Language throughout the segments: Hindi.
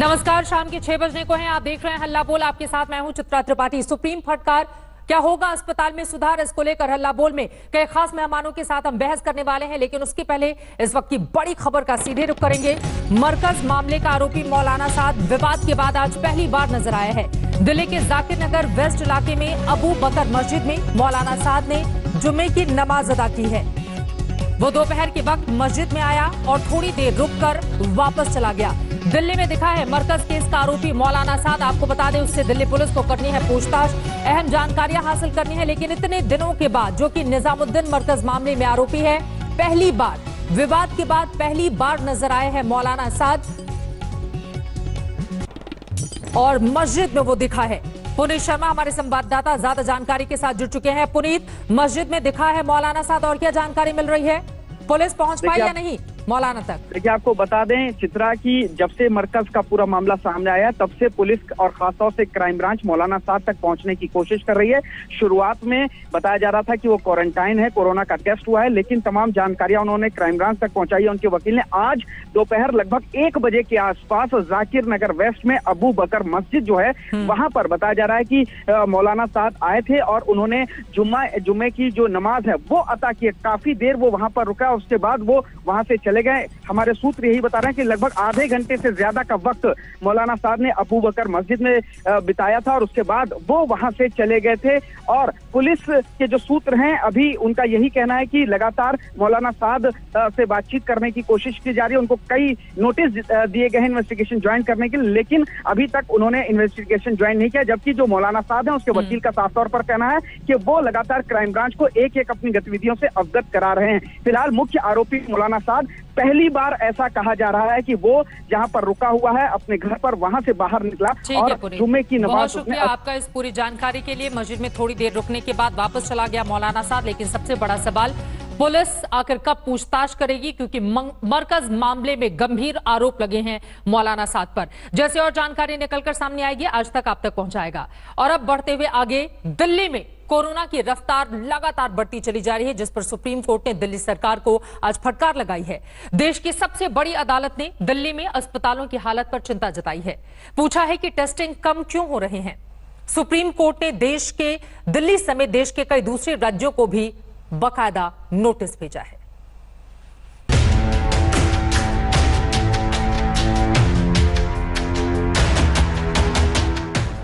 नमस्कार, शाम के 6 बजने को हैं। आप देख रहे हैं हल्ला बोल। आपके साथ मैं हूं चित्रा त्रिपाठी। सुप्रीम फटकार, क्या होगा अस्पताल में सुधार, इसको लेकर हल्ला बोल में कई खास मेहमानों के साथ हम बहस करने वाले हैं। लेकिन उसके पहले इस वक्त की बड़ी खबर का सीधे रुख करेंगे। मरकज मामले का आरोपी मौलाना साद विवाद के बाद आज पहली बार नजर आया है। दिल्ली के जाकिर नगर वेस्ट इलाके में अबू बकर मस्जिद में मौलाना साद ने जुम्मे की नमाज अदा की है। वो दोपहर के वक्त मस्जिद में आया और थोड़ी देर रुककर वापस चला गया। दिल्ली में दिखा है मरकज केस का आरोपी मौलाना साद। आपको बता दें, उससे दिल्ली पुलिस को करनी है पूछताछ, अहम जानकारियां हासिल करनी है। लेकिन इतने दिनों के बाद, जो कि निजामुद्दीन मरकज मामले में आरोपी है, पहली बार विवाद के बाद पहली बार नजर आए हैं मौलाना साद और मस्जिद में वो दिखा है। पुनीत शर्मा हमारे संवाददाता ज्यादा जानकारी के साथ जुड़ चुके हैं। पुनीत, मस्जिद में दिखा है मौलाना साद, और क्या जानकारी मिल रही है? पुलिस पहुंच पाई या नहीं मौलाना तक? देखिए, आपको बता दें चित्रा की जब से मरकज का पूरा मामला सामने आया तब से पुलिस और खासतौर से क्राइम ब्रांच मौलाना साद तक पहुंचने की कोशिश कर रही है। शुरुआत में बताया जा रहा था कि वो क्वारंटाइन है, कोरोना का टेस्ट हुआ है, लेकिन तमाम जानकारियां उन्होंने क्राइम ब्रांच तक पहुंचाई है। उनके वकील ने आज दोपहर लगभग 1 बजे के आसपास जाकिर नगर वेस्ट में अबू बकर मस्जिद जो है वहां पर बताया जा रहा है कि मौलाना साद आए थे और उन्होंने जुम्मे की जो नमाज है वो अता की। काफी देर वो वहां पर रुका, उसके बाद वो वहां से चले गए। हमारे सूत्र यही बता रहे हैं कि लगभग आधे घंटे से ज्यादा का वक्त मौलाना साद ने अबू बकर मस्जिद में बिताया था और उसके बाद वो वहां से चले गए थे। और पुलिस के जो सूत्र हैं, अभी उनका यही कहना है कि लगातार मौलाना साद से बातचीत करने की कोशिश की जा रही है। उनको कई नोटिस दिए गए हैं इन्वेस्टिगेशन ज्वाइन करने के लिए, लेकिन अभी तक उन्होंने इन्वेस्टिगेशन ज्वाइन नहीं किया। जबकि जो मौलाना साद है, उसके वकील का साफ तौर पर कहना है कि वो लगातार क्राइम ब्रांच को एक एक अपनी गतिविधियों से अवगत करा रहे हैं। फिलहाल मुख्य आरोपी मौलाना साद, पहली बार ऐसा कहा जा रहा है कि वो जहां पर रुका हुआ है अपने घर पर, वहां से बाहर निकला और जुम्मे की नमाज। बहुत शुक्रिया आपका इस पूरी जानकारी के लिए। मस्जिद में थोड़ी देर रुकने के बाद वापस चला गया मौलाना साद। लेकिन सबसे बड़ा सवाल, पुलिस आखिर कब पूछताछ करेगी? क्योंकि मरकज मामले में गंभीर आरोप लगे हैं मौलाना साद पर। जैसे और जानकारी निकलकर सामने आएगी, आज तक आप तक पहुंचाएगा। और अब बढ़ते हुए आगे, दिल्ली में कोरोना की रफ्तार लगातार बढ़ती चली जा रही है, जिस पर सुप्रीम कोर्ट ने दिल्ली सरकार को आज फटकार लगाई है। देश की सबसे बड़ी अदालत ने दिल्ली में अस्पतालों की हालत पर चिंता जताई है। पूछा है कि टेस्टिंग कम क्यों हो रहे हैं। सुप्रीम कोर्ट ने दिल्ली समेत देश के कई दूसरे राज्यों को भी बाकायदा नोटिस भेजा है।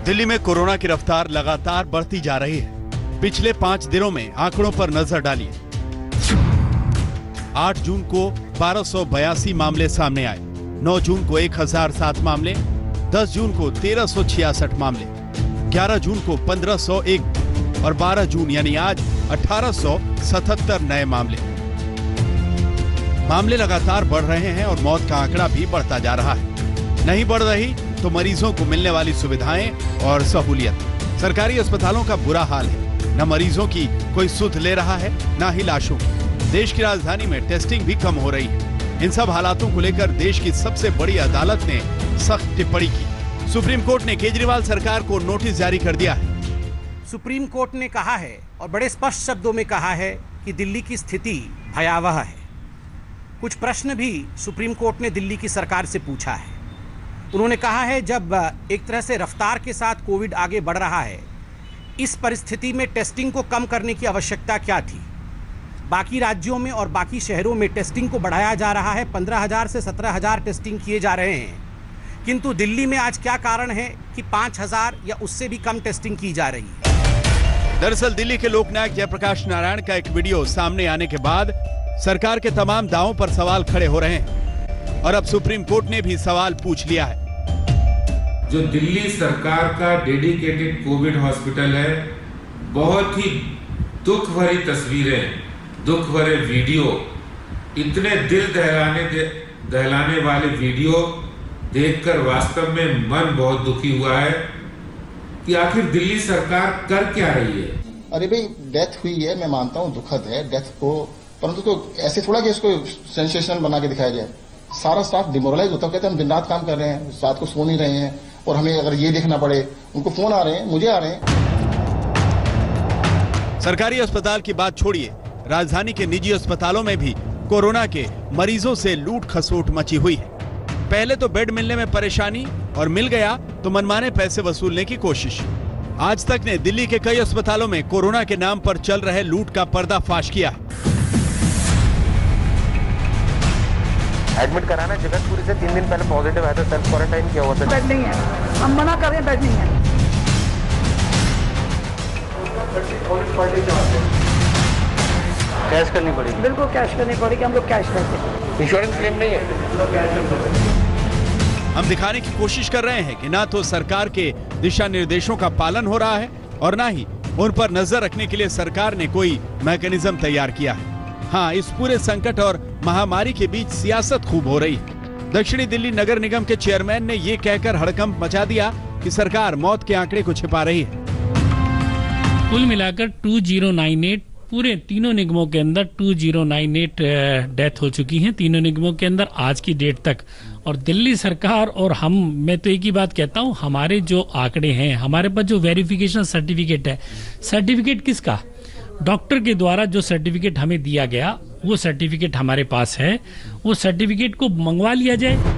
दिल्ली में कोरोना की रफ्तार लगातार बढ़ती जा रही है। पिछले 5 दिनों में आंकड़ों पर नजर डालिए। 8 जून को 1282 मामले सामने आए, 9 जून को 1007 मामले, 10 जून को 1366 मामले, 11 जून को 1501 और 12 जून यानी आज 1877 नए मामले लगातार बढ़ रहे हैं और मौत का आंकड़ा भी बढ़ता जा रहा है। नहीं बढ़ रही तो मरीजों को मिलने वाली सुविधाएं और सहूलियत। सरकारी अस्पतालों का बुरा हाल है, न मरीजों की कोई सुध ले रहा है, न ही लाशों की। देश की राजधानी में टेस्टिंग भी कम हो रही है। इन सब हालातों को लेकर देश की सबसे बड़ी अदालत ने सख्त टिप्पणी की। सुप्रीम कोर्ट ने केजरीवाल सरकार को नोटिस जारी कर दिया है। सुप्रीम कोर्ट ने कहा है और बड़े स्पष्ट शब्दों में कहा है कि दिल्ली की स्थिति भयावह है। कुछ प्रश्न भी सुप्रीम कोर्ट ने दिल्ली की सरकार से पूछा है। उन्होंने कहा है, जब एक तरह से रफ्तार के साथ कोविड आगे बढ़ रहा है, इस परिस्थिति में टेस्टिंग को कम करने की आवश्यकता क्या थी? बाकी राज्यों में और बाकी शहरों में टेस्टिंग को बढ़ाया जा रहा है, 15,000 से 17,000 टेस्टिंग किए जा रहे हैं, किंतु दिल्ली में आज क्या कारण है कि 5,000 या उससे भी कम टेस्टिंग की जा रही है? दरअसल दिल्ली के लोकनायक जयप्रकाश नारायण का एक वीडियो सामने आने के बाद सरकार के तमाम दावों पर सवाल खड़े हो रहे हैं और अब सुप्रीम कोर्ट ने भी सवाल पूछ लिया है। जो दिल्ली सरकार का डेडिकेटेड कोविड हॉस्पिटल है, बहुत ही दुख भरी तस्वीरें, दुख भरे वीडियो, इतने दिल दहलाने वाले वीडियो देखकर वास्तव में मन बहुत दुखी हुआ है कि आखिर दिल्ली सरकार कर क्या रही है। अरे भाई, डेथ हुई है, मैं मानता हूँ दुखद है डेथ को, परंतु तो ऐसे थोड़ा कि इसको सेंसेशनल बना के दिखाया जाए। सारा स्टाफ डिमोरलाइज होता है, कहते हैं हम दिन रात काम कर रहे हैं, रात को सो नहीं रहे हैं और हमें अगर ये देखना पड़े, उनको फोन आ रहे हैं, मुझे आ रहे हैं। सरकारी अस्पताल की बात छोड़िए, राजधानी के निजी अस्पतालों में भी कोरोना के मरीजों से लूट खसोट मची हुई है। पहले तो बेड मिलने में परेशानी और मिल गया तो मनमाने पैसे वसूलने की कोशिश। आज तक ने दिल्ली के कई अस्पतालों में कोरोना के नाम पर चल रहे लूट का पर्दाफाश किया। एडमिट कराना जगतपुरी से 3 दिन पहले पॉजिटिव आया था, सेल्फ क्वारंटाइन किया हुआ था। बेड नहीं है, हम मना कर रहे हैं, बेड नहीं है। कैश करनी पड़ेगी, बिल्कुल कैश करनी पड़ेगी, हम लोग कैश करते हैं। इंश्योरेंस क्लेम नहीं है। हम दिखाने की कोशिश कर रहे हैं कि ना तो सरकार के दिशा निर्देशों का पालन हो रहा है और ना ही उन पर नजर रखने के लिए सरकार ने कोई मैकेनिज्म तैयार किया है। हाँ, इस पूरे संकट और महामारी के बीच सियासत खूब हो रही है। दक्षिणी दिल्ली नगर निगम के चेयरमैन ने ये कहकर हड़कंप मचा दिया कि सरकार मौत के आंकड़े को छिपा रही है। कुल मिलाकर 2098 पूरे तीनों निगमों के अंदर 2098 डेथ हो चुकी हैं, तीनों निगमों के अंदर आज की डेट तक। और दिल्ली सरकार और मैं तो एक ही बात कहता हूं, हमारे जो आंकड़े हैं, हमारे पास जो वेरिफिकेशन सर्टिफिकेट है, सर्टिफिकेट किसका? डॉक्टर के द्वारा जो सर्टिफिकेट हमें दिया गया वो सर्टिफिकेट हमारे पास है, वो सर्टिफिकेट को मंगवा लिया जाए।